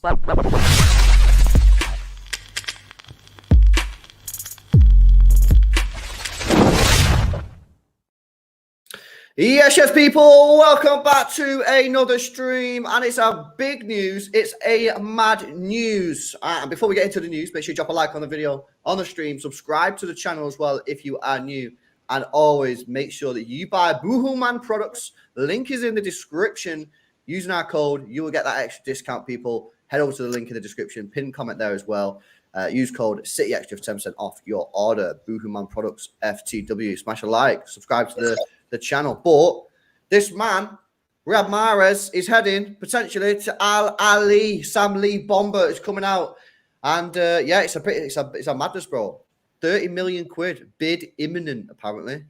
Yes, people, welcome back to another stream, and it's a big news. It's a mad news. And before we get into the news, make sure you drop a like on the video, on the stream, subscribe to the channel as well if you are new, and always make sure that you buy Boohoo Man products. The link is in the description. Using our code, you will get that extra discount, people. Head over to the link in the description, pin comment there as well. Use code CityExtra for 10% off your order. Boohoo Man products, FTW. Smash a like, subscribe to the channel. But this man, Riyad Mahrez, is heading potentially to Al-Ahli. Sam Lee Bomber is coming out, and yeah, it's a madness, bro. 30 million quid bid imminent, apparently.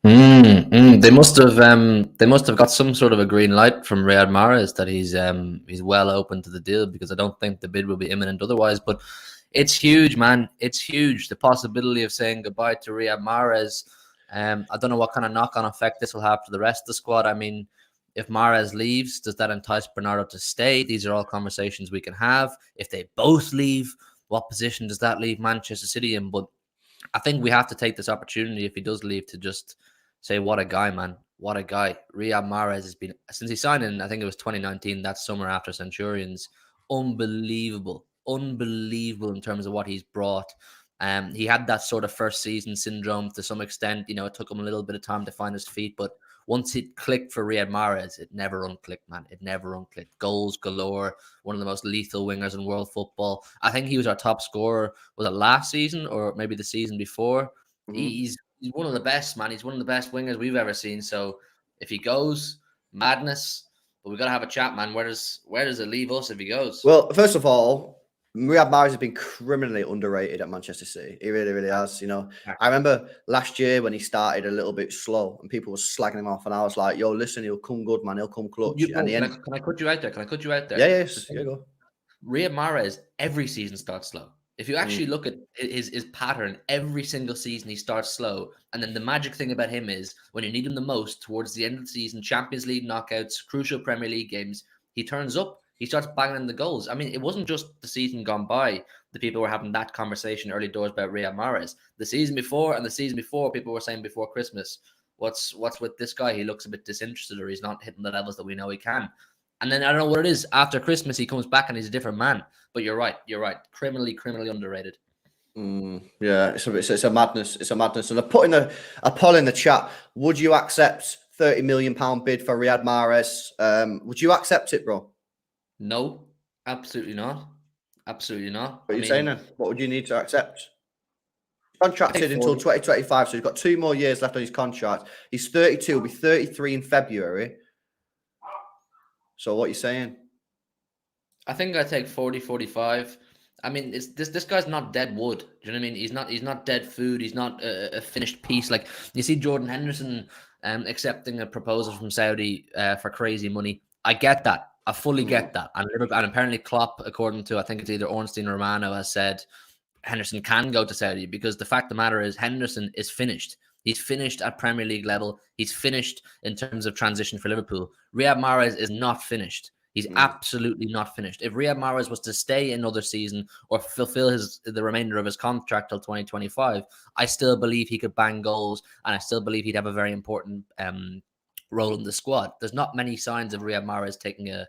They must have got some sort of a green light from Riyad Mahrez that he's well open to the deal, because I don't think the bid will be imminent otherwise. But it's huge, man. It's huge. The possibility of saying goodbye to Riyad Mahrez. I don't know what kind of knock-on effect this will have for the rest of the squad. I mean, if Mahrez leaves, does that entice Bernardo to stay? These are all conversations we can have. If they both leave, what position does that leave Manchester City in? But I think we have to take this opportunity, if he does leave, to just say, what a guy, man. What a guy. Riyad Mahrez has been, since he signed in, I think it was 2019, that summer after Centurions, unbelievable. Unbelievable in terms of what he's brought. He had that sort of first season syndrome to some extent. You know, it took him a little bit of time to find his feet, but once it clicked for Riyad Mahrez, it never unclicked, man. It never unclicked. Goals galore, one of the most lethal wingers in world football. I think he was our top scorer, was it last season or maybe the season before? Mm-hmm. He's one of the best, man. He's one of the best wingers we've ever seen. So if he goes, madness. But we've got to have a chat, man. Where does it leave us if he goes? Well, first of all, Riyad Mahrez has been criminally underrated at Manchester City. He really, really has. You know, I remember last year when he started a little bit slow and people were slagging him off, and I was like, "Yo, listen, he'll come good, man. He'll come clutch." Can I cut you out there? Yeah, yes. Yeah, go. Riyad Mahrez every season starts slow. If you actually look at his pattern, every single season he starts slow. And then the magic thing about him is when you need him the most, towards the end of the season, Champions League knockouts, crucial Premier League games, he turns up. He starts banging in the goals. I mean, it wasn't just the season gone by that people were having that conversation early doors about Riyad Mahrez. The season before and the season before, people were saying before Christmas, what's with this guy? He looks a bit disinterested, or he's not hitting the levels that we know he can. And then I don't know what it is. After Christmas, he comes back and he's a different man. But you're right. Criminally underrated. Yeah, it's a madness. It's a madness. And I put in a poll in the chat. Would you accept £30 million bid for Riyad Mahrez? Would you accept it, bro? No, absolutely not. Absolutely not. What are you saying then? What would you need to accept? Contracted until 2025, so he's got 2 more years left on his contract. He's 32, he'll be 33 in February. So what are you saying? I think I take 40, 45. I mean, this guy's not dead wood. Do you know what I mean? He's not dead food. He's not a finished piece. Like you see Jordan Henderson accepting a proposal from Saudi for crazy money. I get that. I fully get that. And apparently Klopp, according to, I think it's either Ornstein or Romano, has said Henderson can go to Saudi, because the fact of the matter is Henderson is finished. He's finished at Premier League level. He's finished in terms of transition for Liverpool. Riyad Mahrez is not finished. He's absolutely not finished. If Riyad Mahrez was to stay another season or fulfill the remainder of his contract till 2025, I still believe he could bang goals, and I still believe he'd have a very important role in the squad. There's not many signs of Riyad Mahrez taking a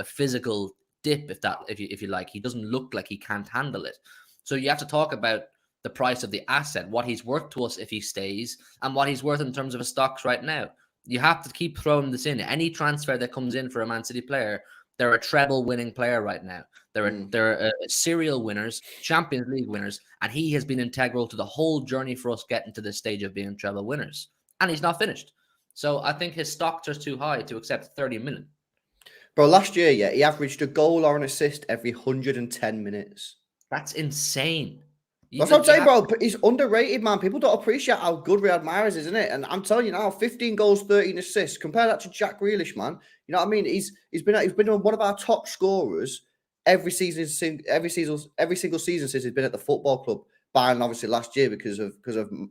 physical dip, if you like. He doesn't look like he can't handle it. So you have to talk about the price of the asset, what he's worth to us if he stays, and what he's worth in terms of his stocks right now. You have to keep throwing this in. Any transfer that comes in for a Man City player, they're a treble-winning player right now. They're serial winners, Champions League winners, and he has been integral to the whole journey for us getting to this stage of being treble winners. And he's not finished. So I think his stocks are too high to accept 30 million. Bro, last year, yeah, he averaged a goal or an assist every 110 minutes. That's insane. That's what I'm saying, bro. But he's underrated, man. People don't appreciate how good Riyad Mahrez is, isn't it? And I'm telling you now, 15 goals, 13 assists. Compare that to Jack Grealish, man. You know what I mean? He's been one of our top scorers every single season since he's been at the football club. Barring obviously last year because of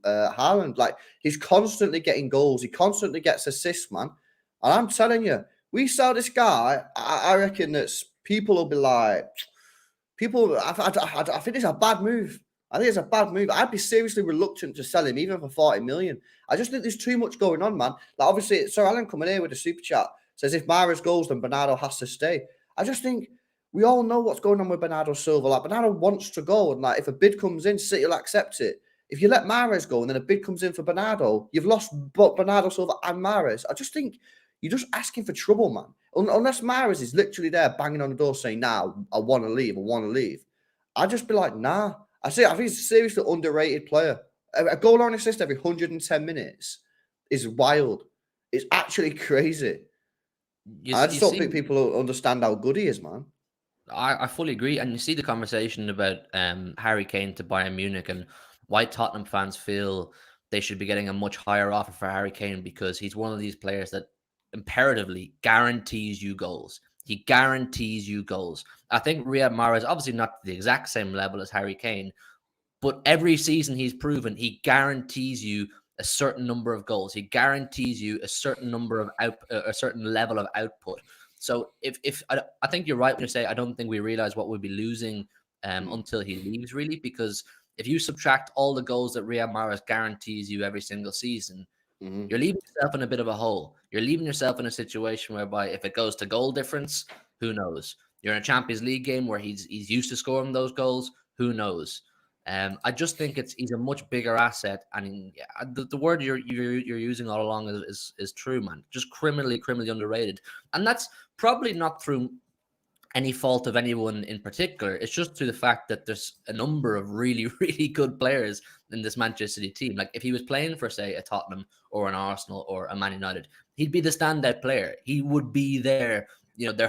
Haaland. Like, he's constantly getting goals. He constantly gets assists, man. And I'm telling you, we sell this guy. I reckon that people will be like, I think it's a bad move. I think it's a bad move. I'd be seriously reluctant to sell him even for 40 million. I just think there's too much going on, man. Like, obviously, Sir Alan coming here with a super chat says if Mahrez goes, then Bernardo has to stay. I just think we all know what's going on with Bernardo Silva. Like, Bernardo wants to go, and like if a bid comes in, City will accept it. If you let Mahrez go and then a bid comes in for Bernardo, you've lost both Bernardo Silva and Mahrez. I just think you're just asking for trouble, man. Unless Mahrez is literally there banging on the door saying, "Nah, I want to leave. I want to leave." I'd just be like, "Nah." I think he's a seriously underrated player. A goal or an assist every 110 minutes is wild. It's actually crazy. I just don't think people understand how good he is, man. I fully agree. And you see the conversation about Harry Kane to Bayern Munich and why Tottenham fans feel they should be getting a much higher offer for Harry Kane because he's one of these players that imperatively guarantees you goals. He guarantees you goals. I think Riyad Mahrez, obviously not the exact same level as Harry Kane, but every season he's proven he guarantees you a certain number of goals. He guarantees you a certain number of a certain level of output. So if I think you're right when you say I don't think we realize what we'll be losing until he leaves, really, because if you subtract all the goals that Riyad Mahrez guarantees you every single season, you're leaving yourself in a bit of a hole. You're leaving yourself in a situation whereby if it goes to goal difference, who knows? You're in a Champions League game where he's used to scoring those goals. Who knows? I just think he's a much bigger asset, and the word you're using all along is true, man. Just criminally underrated, and that's probably not through any fault of anyone in particular. It's just through the fact that there's a number of really, really good players in this Manchester City team. Like if he was playing for, say, a Tottenham or an Arsenal or a Man United, he'd be the standout player. He would be their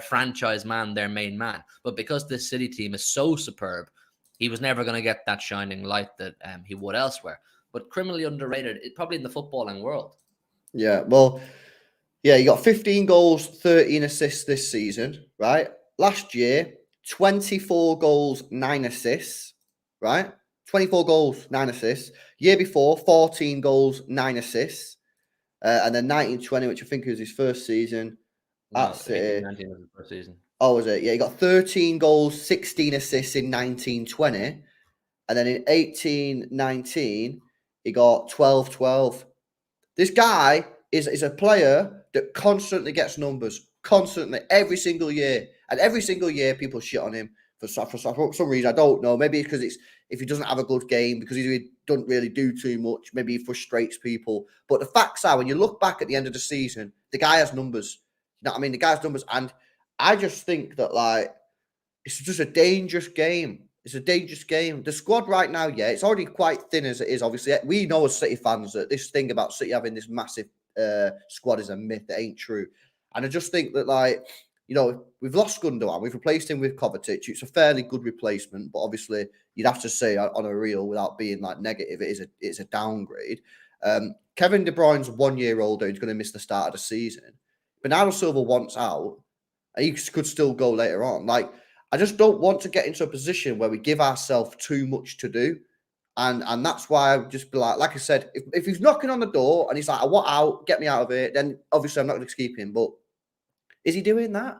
franchise man, their main man. But because this City team is so superb, he was never going to get that shining light that he would elsewhere. But criminally underrated, probably in the footballing world. Yeah, well, yeah, you got 15 goals, 13 assists this season, right? Last year, 24 goals, 9 assists, right? 24 goals, 9 assists. Year before, 14 goals, 9 assists. And then 1920, which I think was his first season at City. 19 was his first season. Oh, was it? Yeah, he got 13 goals, 16 assists in 1920. And then in 18-19, he got 12-12. This guy is a player that constantly gets numbers, constantly, every single year. And every single year, people shit on him for some reason. I don't know. Maybe it's because if he doesn't have a good game, because he doesn't really do too much, maybe he frustrates people. But the facts are, when you look back at the end of the season, the guy has numbers. You know what I mean? The guy has numbers. And I just think that, like, it's just a dangerous game. It's a dangerous game. The squad right now, yeah, it's already quite thin as it is, obviously. We know as City fans that this thing about City having this massive squad is a myth. That ain't true. And I just think that, like, we've lost Gundogan. We've replaced him with Kovacic. It's a fairly good replacement, but obviously you'd have to say on a real, without being like negative, it's a downgrade. Kevin De Bruyne's 1 year older. He's going to miss the start of the season. Bernardo Silva wants out. He could still go later on. Like, I just don't want to get into a position where we give ourselves too much to do. And that's why I would just be like I said, if he's knocking on the door and he's like, I want out, get me out of it, then obviously I'm not going to keep him. But is he doing that?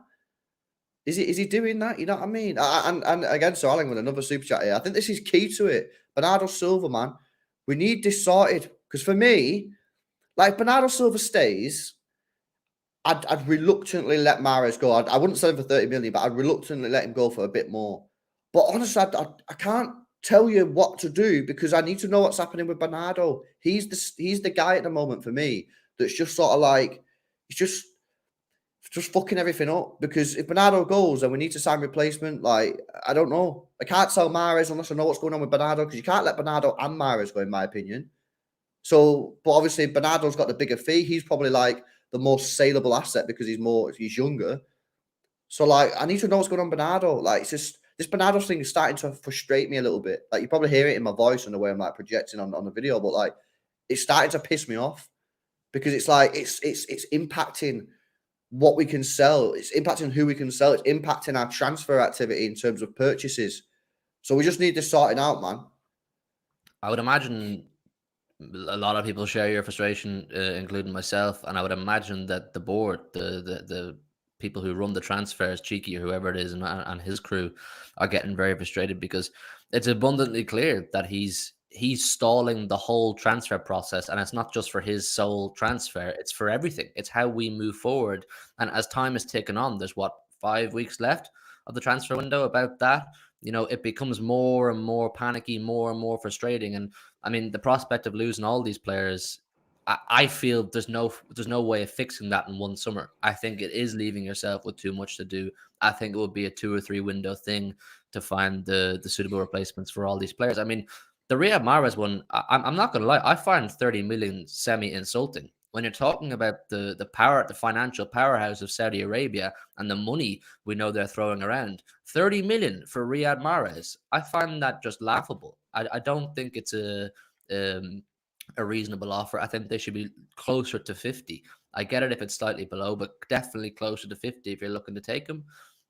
Is he doing that? You know what I mean? And again, so Alan with another super chat here. I think this is key to it. Bernardo Silva, man, we need this sorted. Because for me, like Bernardo Silva stays, I'd reluctantly let Mahrez go. I wouldn't sell him for 30 million, but I'd reluctantly let him go for a bit more. But honestly, I can't tell you what to do because I need to know what's happening with Bernardo. He's the guy at the moment for me that's just sort of like, it's just fucking everything up. Because if Bernardo goes, then we need to sign replacement. Like, I don't know. I can't sell Mahrez unless I know what's going on with Bernardo because you can't let Bernardo and Mahrez go, in my opinion. So, but obviously Bernardo's got the bigger fee. He's probably like the most saleable asset because he's younger. So, like, I need to know what's going on with Bernardo. Like, it's just this Bernardo thing is starting to frustrate me a little bit. Like, you probably hear it in my voice and the way I'm like projecting on the video, but like, it's starting to piss me off because it's like it's impacting what we can sell. It's impacting who we can sell. It's impacting our transfer activity in terms of purchases. So we just need this sorting out, man. I would imagine a lot of people share your frustration, including myself, and I would imagine that the board, the people who run the transfers, Cheeky or whoever it is, and his crew are getting very frustrated because it's abundantly clear that he's stalling the whole transfer process, and it's not just for his sole transfer; it's for everything. It's how we move forward. And as time is ticking on, there's 5 weeks left of the transfer window. About that, it becomes more and more panicky, more and more frustrating. And I mean, the prospect of losing all these players, I feel there's no way of fixing that in one summer. I think it is leaving yourself with too much to do. I think it would be a 2 or 3 window thing to find the suitable replacements for all these players. I mean, the Riyad Mahrez one, I'm not going to lie, I find 30 million semi-insulting. When you're talking about the power, the financial powerhouse of Saudi Arabia and the money we know they're throwing around, 30 million for Riyad Mahrez, I find that just laughable. I don't think it's a reasonable offer. I think they should be closer to 50. I get it if it's slightly below, but definitely closer to 50 if you're looking to take him.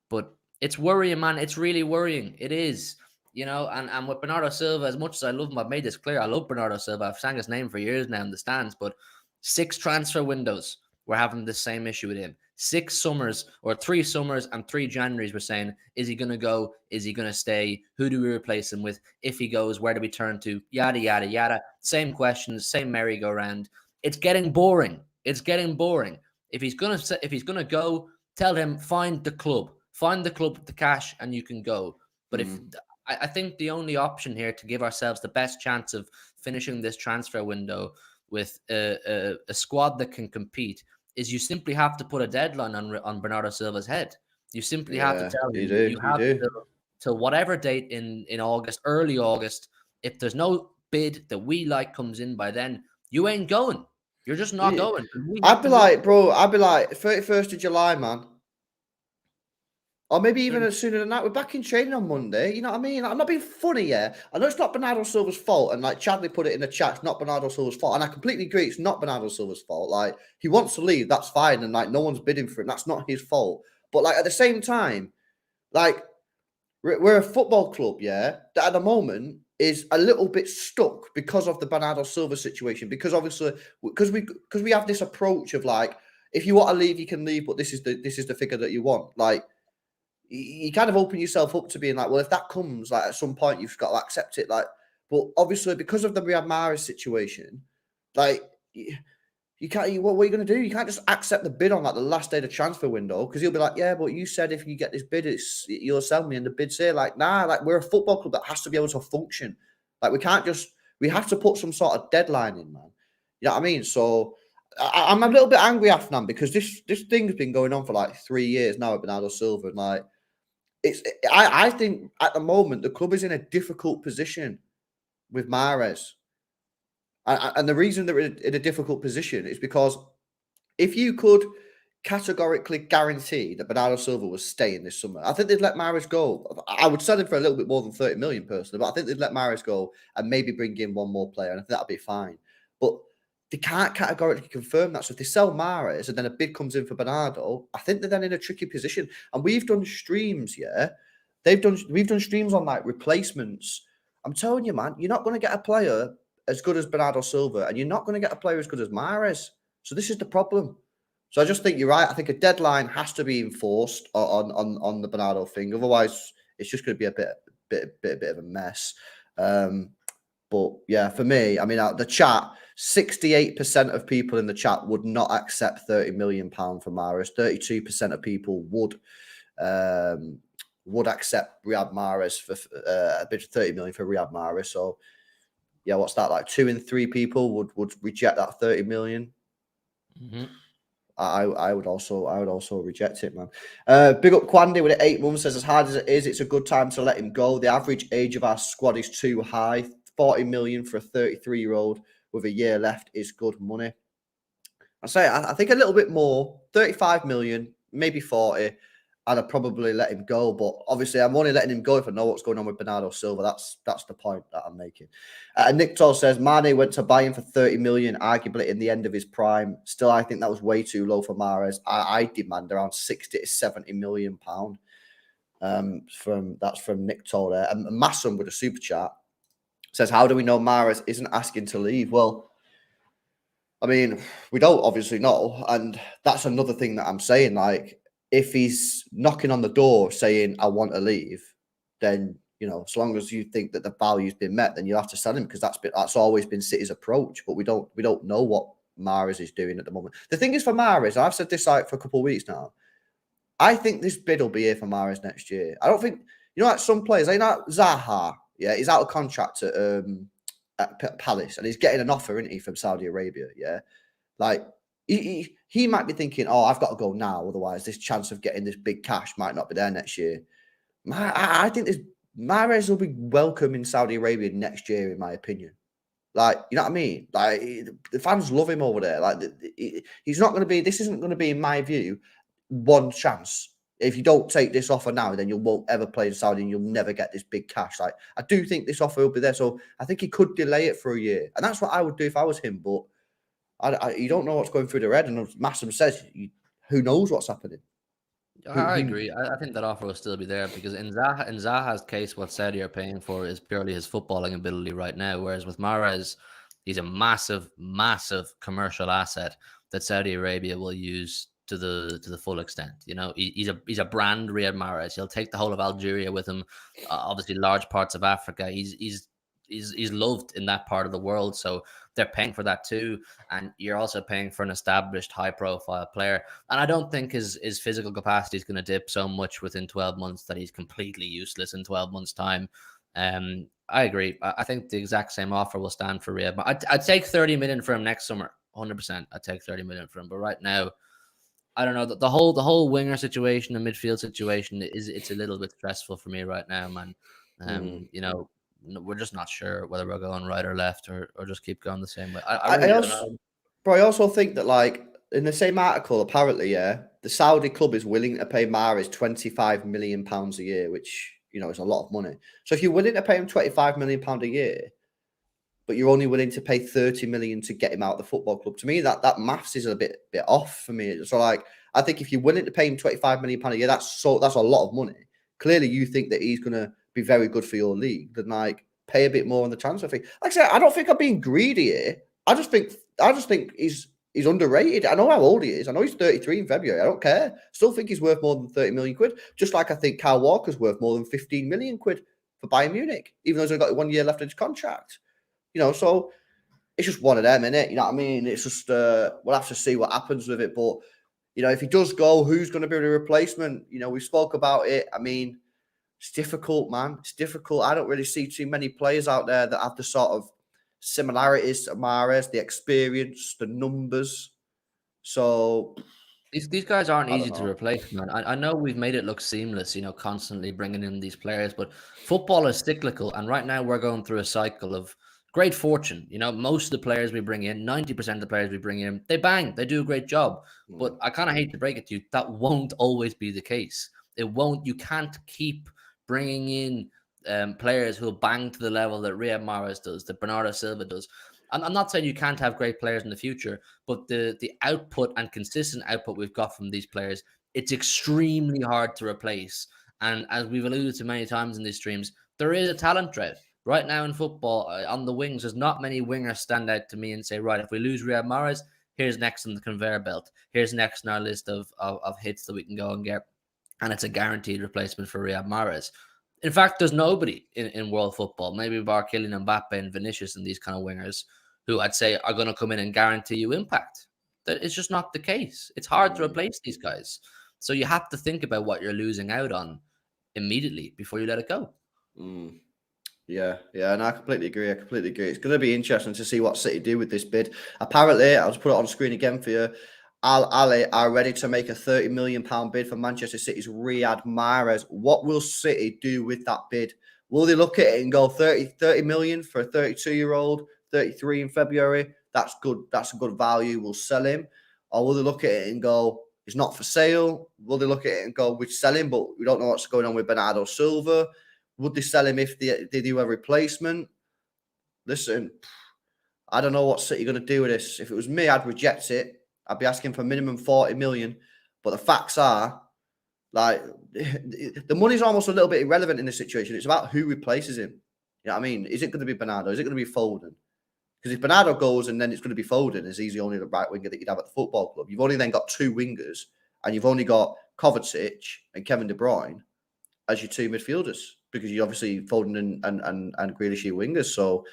But it's worrying, man. It's really worrying. It is. And with Bernardo Silva, as much as I love him, I've made this clear. I love Bernardo Silva. I've sang his name for years now in the stands, but 6 transfer windows, we're having the same issue with him. 6 summers or 3 summers and 3 Januaries, we're saying, is he going to go? Is he going to stay? Who do we replace him with? If he goes, where do we turn to? Yada, yada, yada. Same questions, same merry-go-round. It's getting boring. It's getting boring. If he's going to go, tell him, find the club with the cash and you can go. But if I think the only option here to give ourselves the best chance of finishing this transfer window with a squad that can compete is you simply have to put a deadline on Bernardo Silva's head. You simply have to tell him you have till whatever date in August, early August. If there's no bid that we like comes in by then, you ain't going. You're just not going. I'd be like 31st of July, man. Or maybe even sooner than that. We're back in training on Monday. You know what I mean? I'm not being funny, yeah. I know it's not Bernardo Silva's fault. And like Chadley put it in the chat, it's not Bernardo Silva's fault. And I completely agree, it's not Bernardo Silva's fault. Like, he wants to leave, that's fine. And like, no one's bidding for him. That's not his fault. But like, at the same time, like, we're a football club, yeah, that at the moment is a little bit stuck because of the Bernardo Silva situation. Because obviously, because we have this approach of like, if you want to leave, you can leave, but this is the figure that you want. Like, you kind of open yourself up to being like, well, if that comes, like at some point, you've got to accept it. Like, but obviously, because of the Riyad Mahrez situation, like, you can't. What are you going to do? You can't just accept the bid on like the last day of the transfer window because he'll be like, yeah, but you said if you get this bid, you'll sell me, and the bid's here. Like, nah, like we're a football club that has to be able to function. Like, we can't just. We have to put some sort of deadline in, man. You know what I mean? So. I'm a little bit angry, Afnan, because this thing's been going on for like 3 years now with Bernardo Silva, and like I think at the moment the club is in a difficult position with Mahrez, and the reason they're in a difficult position is because if you could categorically guarantee that Bernardo Silva was staying this summer, I think they'd let Mahrez go. I would sell him for a little bit more than 30 million personally, but I think they'd let Mahrez go and maybe bring in one more player, and I think that'd be fine. But they can't categorically confirm that. So if they sell Mahrez and then a bid comes in for Bernardo, I think they're then in a tricky position. And we've done streams, yeah. We've done streams on like replacements. I'm telling you, man, you're not going to get a player as good as Bernardo Silva, and you're not going to get a player as good as Mahrez. So this is the problem. So I just think you're right. I think a deadline has to be enforced on the Bernardo thing. Otherwise, it's just going to be a bit of a mess. But yeah, for me, I mean, the chat, 68% of people in the chat would not accept £30 million for Mahrez. 32% of people would accept Riyad Mahrez for a bid of 30 million for Riyad Mahrez. So yeah, what's that like? 2 in 3 people would reject that 30 million. Mm-hmm. I would also reject it, man. Big up Quandy with 8 months, says as hard as it is, it's a good time to let him go. The average age of our squad is too high. 40 million for a 33-year-old with a year left is good money. I think a little bit more, 35 million, maybe 40, and I'd probably let him go. But obviously, I'm only letting him go if I know what's going on with Bernardo Silva. That's the point that I'm making. Nick Toll says Mane went to buy him for 30 million, arguably in the end of his prime. Still, I think that was way too low for Mahrez. I demand around 60 to 70 million pound. That's from Nick Toll there. And Masson with a super chat says, how do we know Mahrez isn't asking to leave? Well, I mean, we don't obviously know. And that's another thing that I'm saying. Like, if he's knocking on the door saying, I want to leave, then, as long as you think that the value's been met, then you have to sell him, because that's always been City's approach. But we don't know what Mahrez is doing at the moment. The thing is, for Mahrez, I've said this for a couple of weeks now, I think this bid will be here for Mahrez next year. I don't think, like some players, Zaha, yeah, he's out of contract at Palace, and he's getting an offer, isn't he, from Saudi Arabia, yeah? Like, he might be thinking, oh, I've got to go now, otherwise this chance of getting this big cash might not be there next year. I think Mahrez will be welcome in Saudi Arabia next year, in my opinion. Like, you know what I mean? Like, the fans love him over there. Like, he's not going to be, this isn't going to be, in my view, one chance. If you don't take this offer now, then you won't ever play in Saudi and you'll never get this big cash. Like, I do think this offer will be there. So I think he could delay it for a year. And that's what I would do if I was him. But you don't know what's going through their head. And as Massam says, who knows what's happening? I agree. I think that offer will still be there, because in Zaha's case, what Saudi are paying for is purely his footballing ability right now. Whereas with Mahrez, he's a massive, massive commercial asset that Saudi Arabia will use to the full extent. He's a brand, Riyad Mahrez. He'll take the whole of Algeria with him. Obviously, large parts of Africa. He's loved in that part of the world. So they're paying for that too. And you're also paying for an established high profile player. And I don't think his physical capacity is going to dip so much within 12 months that he's completely useless in 12 months time. I agree. I think the exact same offer will stand for Riyad. I'd take 30 million for him next summer. 100%. I'd take 30 million for him. But right now, I don't know, the whole winger situation and midfield situation it's a little bit stressful for me right now, man. We're just not sure whether we're going right or left, or just keep going the same way. I really don't know. Bro, I also think that, like, in the same article, apparently, yeah, the Saudi club is willing to pay Mahrez £25 million a year, which, is a lot of money. So if you're willing to pay him £25 million a year, but you're only willing to pay 30 million to get him out of the football club, to me, that maths is a bit off for me. So, like, I think if you're willing to pay him £25 million a year, that's a lot of money. Clearly, you think that he's going to be very good for your league. Then, like, pay a bit more on the transfer fee. Like I said, I don't think I'm being greedy here. I just think he's underrated. I know how old he is. I know he's 33 in February. I don't care. Still think he's worth more than 30 million quid. Just like I think Kyle Walker's worth more than 15 million quid for Bayern Munich, even though he's only got 1 year left in his contract. So it's just one of them, innit? You know what I mean? It's just, we'll have to see what happens with it. But, if he does go, who's going to be the replacement? We spoke about it. I mean, it's difficult, man. It's difficult. I don't really see too many players out there that have the sort of similarities to Mahrez, the experience, the numbers. So these guys aren't easy to replace, man. I know we've made it look seamless, constantly bringing in these players, but football is cyclical, and right now we're going through a cycle of great fortune. Most of the players we bring in, 90% of the players we bring in, they do a great job. But I kind of hate to break it to you, that won't always be the case. It won't. You can't keep bringing in players who will bang to the level that Riyad Mahrez does, that Bernardo Silva does. I'm not saying you can't have great players in the future, but the output and consistent output we've got from these players, it's extremely hard to replace. And as we've alluded to many times in these streams, there is a talent drought. Right now in football, on the wings, there's not many wingers stand out to me and say, right, if we lose Riyad Mahrez, here's next on the conveyor belt. Here's next on our list of hits that we can go and get. And it's a guaranteed replacement for Riyad Mahrez. In fact, there's nobody in world football, maybe bar Kylian Mbappe and Vinicius and these kind of wingers, who I'd say are going to come in and guarantee you impact. That it's just not the case. It's hard to replace these guys. So you have to think about what you're losing out on immediately before you let it go. Yeah, and I completely agree. It's going to be interesting to see what City do with this bid. Apparently, I'll just put it on screen again for you. Al-Ahli are ready to make a £30 million bid for Manchester City's Riyad Mahrez. What will City do with that bid? Will they look at it and go 30 million for a 32-year-old, 33 in February? That's good. That's a good value. We'll sell him. Or will they look at it and go, he's not for sale? Will they look at it and go, we'd sell him, but we don't know what's going on with Bernardo Silva? Would they sell him if they do a replacement? Listen, I don't know what City are going to do with this. If it was me, I'd reject it. I'd be asking for minimum 40 million. But the facts are, like, the money's almost a little bit irrelevant in this situation. It's about who replaces him. You know what I mean? Is it going to be Bernardo? Is it going to be Foden? Because if Bernardo goes and then it's going to be Foden, as he's the only right winger that you'd have at the football club, you've only then got two wingers and you've only got Kovacic and Kevin De Bruyne as your two midfielders, because you obviously Foden and Grealish your wingers. So,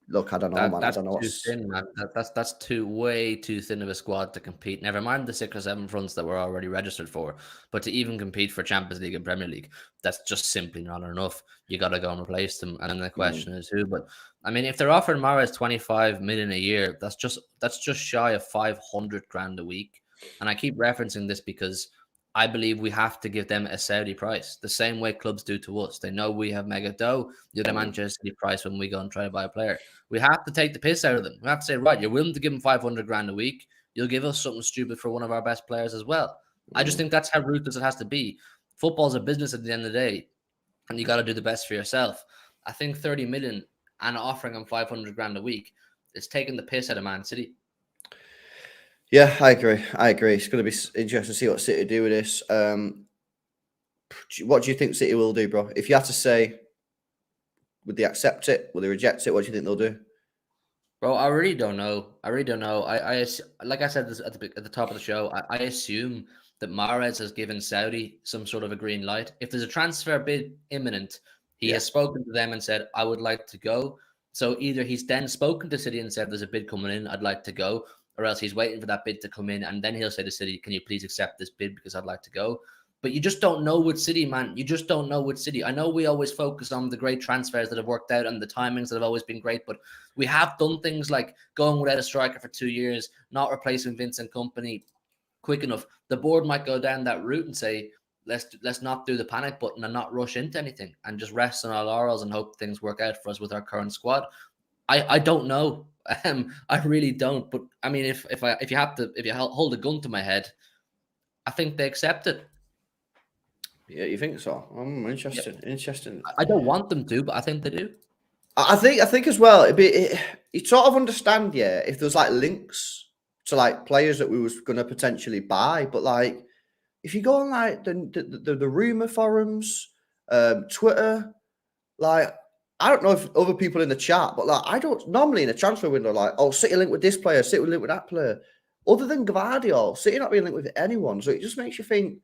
look, I don't know, man. I That's don't know too what's. thin, man. That's way too thin of a squad to compete. Never mind the 6 or 7 fronts that we're already registered for, but to even compete for Champions League and Premier League, that's just simply not enough. You got to go and replace them, and then the question is who. But I mean, if they're offering Mahrez 25 million a year, that's just shy of 500 grand a week. And I keep referencing this because I believe we have to give them a Saudi price, the same way clubs do to us. They know we have mega dough. You get a Manchester City price when we go and try to buy a player. We have to take the piss out of them. We have to say, right, you're willing to give them 500 grand a week. You'll give us something stupid for one of our best players as well. I just think that's how ruthless it has to be. Football's a business at the end of the day, and you got to do the best for yourself. I think 30 million and offering them 500 grand a week is taking the piss out of Man City. Yeah, I agree. It's going to be interesting to see what City do with this. What do you think City will do, bro? If you had to say, would they accept it? Will they reject it? What do you think they'll do? Bro, I really don't know. I like I said this at the top of the show. I assume that Mahrez has given Saudi some sort of a green light. If there's a transfer bid imminent, he has spoken to them and said, "I would like to go." So either he's then spoken to City and said, "There's a bid coming in, I'd like to go," or else he's waiting for that bid to come in, and then he'll say to City, "Can you please accept this bid because I'd like to go?" But you just don't know with City, man. You just don't know with City. I know we always focus on the great transfers that have worked out and the timings that have always been great, but we have done things like going without a striker for 2 years, not replacing Vincent Kompany quick enough. The board might go down that route and say, let's not do the panic button and not rush into anything and just rest on our laurels and hope things work out for us with our current squad. I don't know. I really don't. But I mean, if you hold a gun to my head, I think they accept it. Yeah, you think so? I'm interested. Yep. Interesting. I don't want them to, but I think they do. I think as well. You sort of understand, yeah, if there's like links to like players that we was going to potentially buy, but like if you go on like the rumor forums, Twitter, like I don't know if other people in the chat, but like I don't normally in a transfer window, like, oh, City linked with this player, City linked with that player. Other than Gvardiol, City not being linked with anyone, so it just makes you think,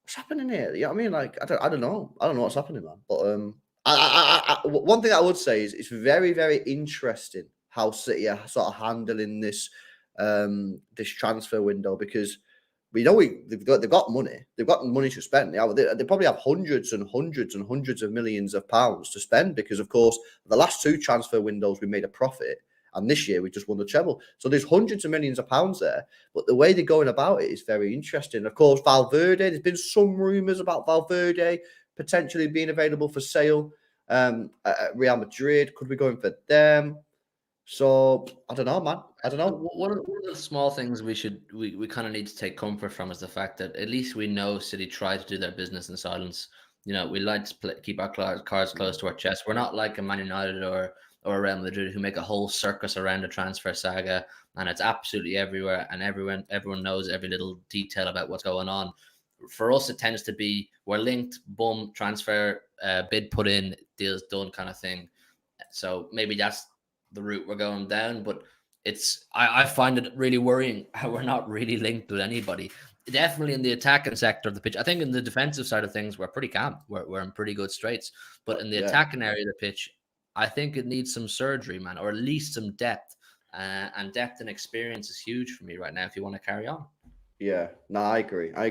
what's happening here? You know what I mean? Like I don't know. I don't know what's happening, man. But one thing I would say is it's very, very interesting how City are sort of handling this this transfer window, because we know they've got money. They've got money to spend. They probably have hundreds and hundreds and hundreds of millions of pounds to spend, because, of course, the last 2 transfer windows we made a profit, and this year we just won the treble. So there's hundreds of millions of pounds there. But the way they're going about it is very interesting. Of course, Valverde, there's been some rumours about Valverde potentially being available for sale at Real Madrid. Could we go in for them? So I don't know, man. I don't know. One of the small things we kind of need to take comfort from is the fact that at least we know City try to do their business in silence. You know, we like to keep our cards close to our chest. We're not like a Man United or a Real Madrid who make a whole circus around a transfer saga, and it's absolutely everywhere, and everyone knows every little detail about what's going on. For us, it tends to be we're linked, boom, transfer, bid put in, deals done kind of thing. So maybe that's the route we're going down, but I find it really worrying how we're not really linked with anybody. Definitely in the attacking sector of the pitch. I think in the defensive side of things, we're pretty calm. We're in pretty good straits. But in the attacking area of the pitch, I think it needs some surgery, man, or at least some depth. And depth and experience is huge for me right now if you want to carry on. Yeah, no, I agree. I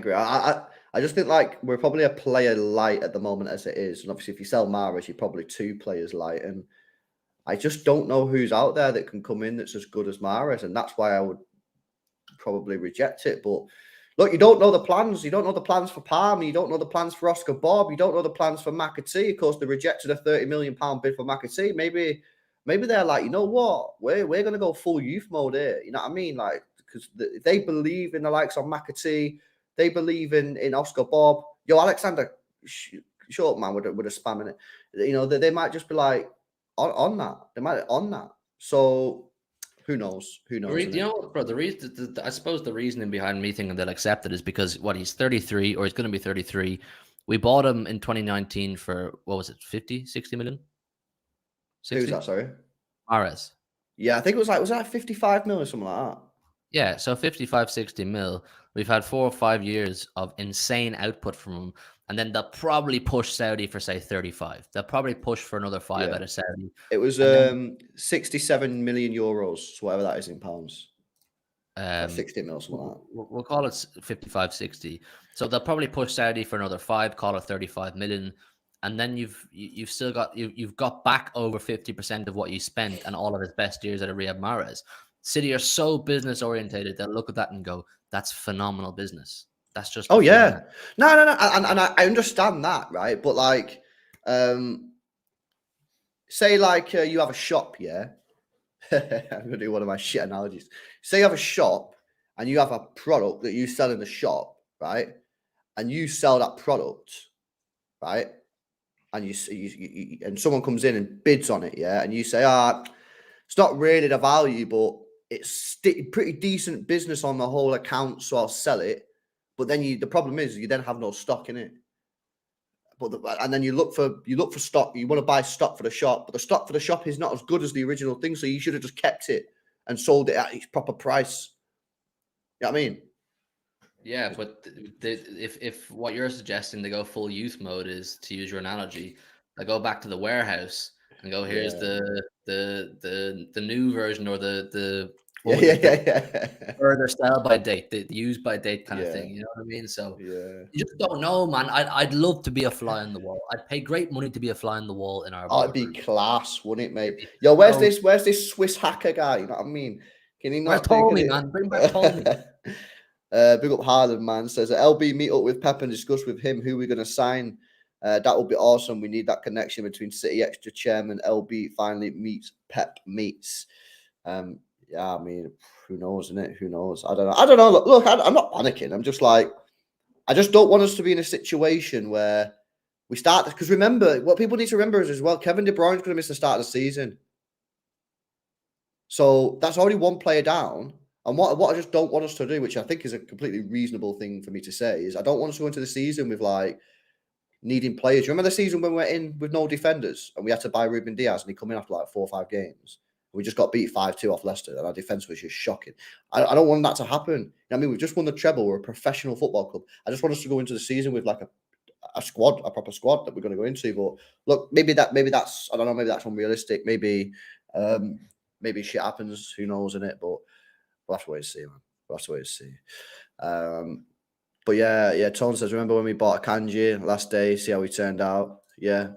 just think like we're probably a player light at the moment as it is. And obviously if you sell Mahrez, you're probably 2 players light. And I just don't know who's out there that can come in that's as good as Mahrez. And that's why I would probably reject it. But look, you don't know the plans. You don't know the plans for Palmer. You don't know the plans for Oscar Bob. You don't know the plans for McAtee. Of course, they rejected a £30 million bid for McAtee. Maybe they're like, you know what? We're going to go full youth mode here. You know what I mean? Like, because they believe in the likes of McAtee. They believe in Oscar Bob. Yo, Alexander, short man with a spam in it. You know, they might just be like, on that. They might on that. So who knows? Who knows? You know, bro, the reason I suppose the reasoning behind me thinking they'll accept it is because he's 33 or he's going to be 33. We bought him in 2019 for what was it, 50, 60 million? 60? Who's that, sorry? Mahrez. Yeah, I think it was like 55 million or something like that. Yeah, so 55, 60 mil. We've had 4 or 5 years of insane output from them. And then they'll probably push Saudi for, say, 35. They'll probably push for another 5 Yeah. out of Saudi. It was And then 67 million euros, so whatever that is in pounds. Like um, 60 mil, something like that. we'll call it 55, 60. So they'll probably push Saudi for another 5, call it 35 million. And then you've still got you've got back over 50% of what you spent and all of his best years at a Riyad Mahrez. City are so business orientated, they'll look at that and go, "That's phenomenal business. That's just Oh phenomenal." yeah, no, and I understand that, right? But like, say like you have a shop, yeah. I'm gonna do one of my shit analogies. Say you have a shop and you have a product that you sell in the shop, right? And you sell that product, right? And and someone comes in and bids on it, yeah, and you say, it's not really the value, but it's pretty decent business on the whole account, so I'll sell it. But then the problem is you then have no stock in it. And then you look for stock. You want to buy stock for the shop, but the stock for the shop is not as good as the original thing. So you should have just kept it and sold it at its proper price. You know what I mean? Yeah, but if what you're suggesting they go full youth mode is, to use your analogy, they go back to the warehouse and go, here's Yeah. the new version, or the what Yeah, would yeah, the yeah, further sell by date, the use by date kind of yeah, thing. You know what I mean? So yeah. you just don't know, man. I'd love to be a fly on the wall. I'd pay great money to be a fly on the wall in our Oh, it'd be boardroom. class, wouldn't it, mate? It'd be Yo, so. where's this Swiss hacker guy? You know what I mean? Can he Where's not do? Can Tommy, it? man? Bring back Tommy. Big up Harlan, man. Says LB meet up with Pep and discuss with him who we're going to sign. That would be awesome. We need that connection between City Xtra chairman LB finally meets Pep meets. Yeah, I mean, who knows, isn't it? Who knows? I don't know. I don't know. Look, I'm not panicking. I'm just like, I just don't want us to be in a situation where we start, because remember, what people need to remember is as well, Kevin De Bruyne's going to miss the start of the season. So that's already one player down. And what I just don't want us to do, which I think is a completely reasonable thing for me to say, is I don't want us to go into the season with like needing players. Remember the season when we were in with no defenders and we had to buy Ruben Diaz and he come in after like 4 or 5 games? We just got beat 5-2 off Leicester and our defence was just shocking. I don't want that to happen. You know what I mean, we've just won the treble. We're a professional football club. I just want us to go into the season with like a squad, a proper squad that we're going to go into. But look, maybe that's, I don't know, maybe that's unrealistic. Maybe shit happens. Who knows in it? But we'll have to wait and see, man. We'll have to wait and see. But yeah. Tone says, remember when we bought Kanji last day? See how he turned out. Yeah.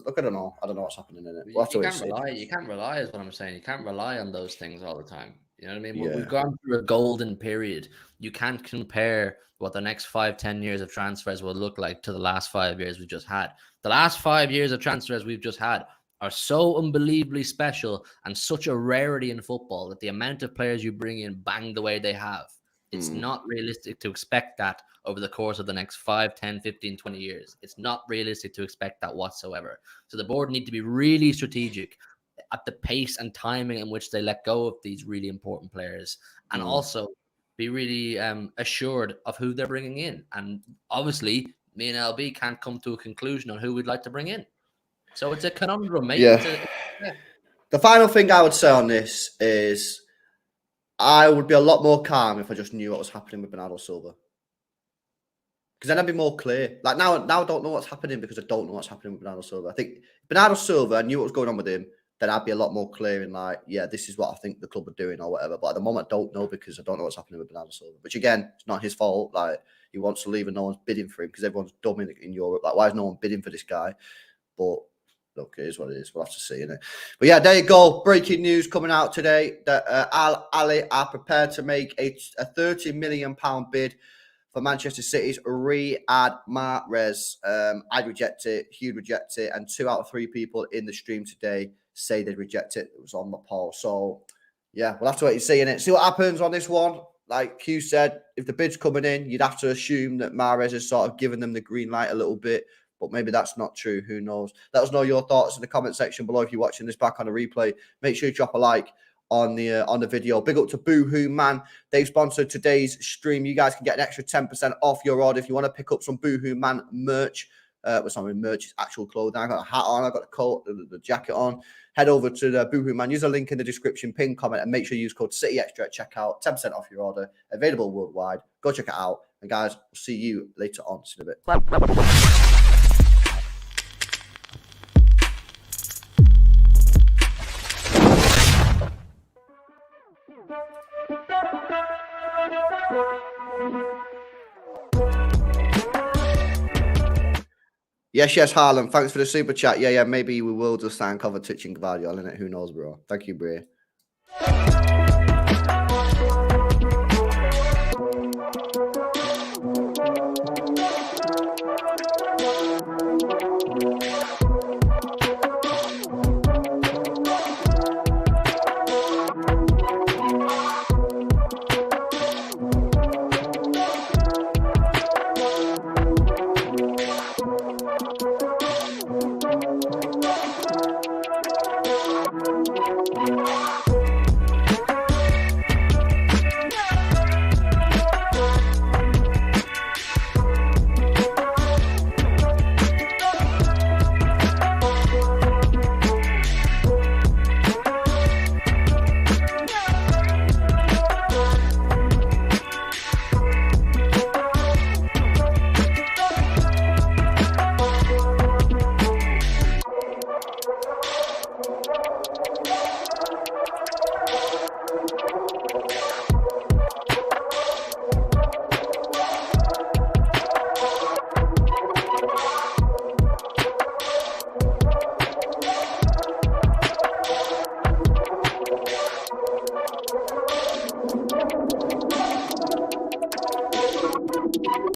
Look, I don't know what's happening in it. We'll have to wait and see. You can't rely, is what I'm saying. You can't rely on those things all the time. You know what I mean? Yeah. We've gone through a golden period. You can't compare what the next 5-10 years of transfers will look like to the last 5 years we just had. The last 5 years of transfers we've just had are so unbelievably special and such a rarity in football that the amount of players you bring in bang the way they have, it's not realistic to expect that over the course of the next 5, 10, 15, 20 years. It's not realistic to expect that whatsoever. So the board need to be really strategic at the pace and timing in which they let go of these really important players, and also be really assured of who they're bringing in. And obviously, me and LB can't come to a conclusion on who we'd like to bring in. So it's a conundrum, mate. Yeah. The final thing I would say on this is I would be a lot more calm if I just knew what was happening with Bernardo Silva. Because then I'd be more clear. Like now I don't know what's happening because I don't know what's happening with Bernardo Silva. I think Bernardo Silva, I knew what was going on with him, then I'd be a lot more clear in like, yeah, this is what I think the club are doing or whatever. But at the moment, I don't know because I don't know what's happening with Bernardo Silva. Which again, it's not his fault. Like he wants to leave and no one's bidding for him because everyone's dumb in Europe. Like why is no one bidding for this guy? But look, it is what it is. We'll have to see, innit? But yeah, there you go. Breaking news coming out today that Al-Ahli are prepared to make a £30 million bid for Manchester City's Riyad Mahrez. I'd reject it. He'd reject it. And 2 out of 3 people in the stream today say they'd reject it. It was on the poll. So, yeah, we'll have to wait and see, innit? See what happens on this one. Like Hugh said, if the bid's coming in, you'd have to assume that Mahrez has sort of given them the green light a little bit. But maybe that's not true. Who knows? Let us know your thoughts in the comment section below. If you're watching this back on a replay, make sure you drop a like on the video. Big up to Boohoo Man. They've sponsored today's stream. You guys can get an extra 10% off your order if you want to pick up some Boohoo Man merch. with some of my merch, actual clothing. I got a hat on, I got the coat, the jacket on. Head over to the Boohoo Man. Use a link in the description, pin comment, and make sure you use code CityXtra at checkout. 10% off your order. Available worldwide. Go check it out. And guys, we'll see you later on. See you in a bit. Yes, Harlan. Thanks for the super chat. Yeah, maybe we will just stand cover touching Gvardiol in it. Who knows, bro? Thank you, Bray.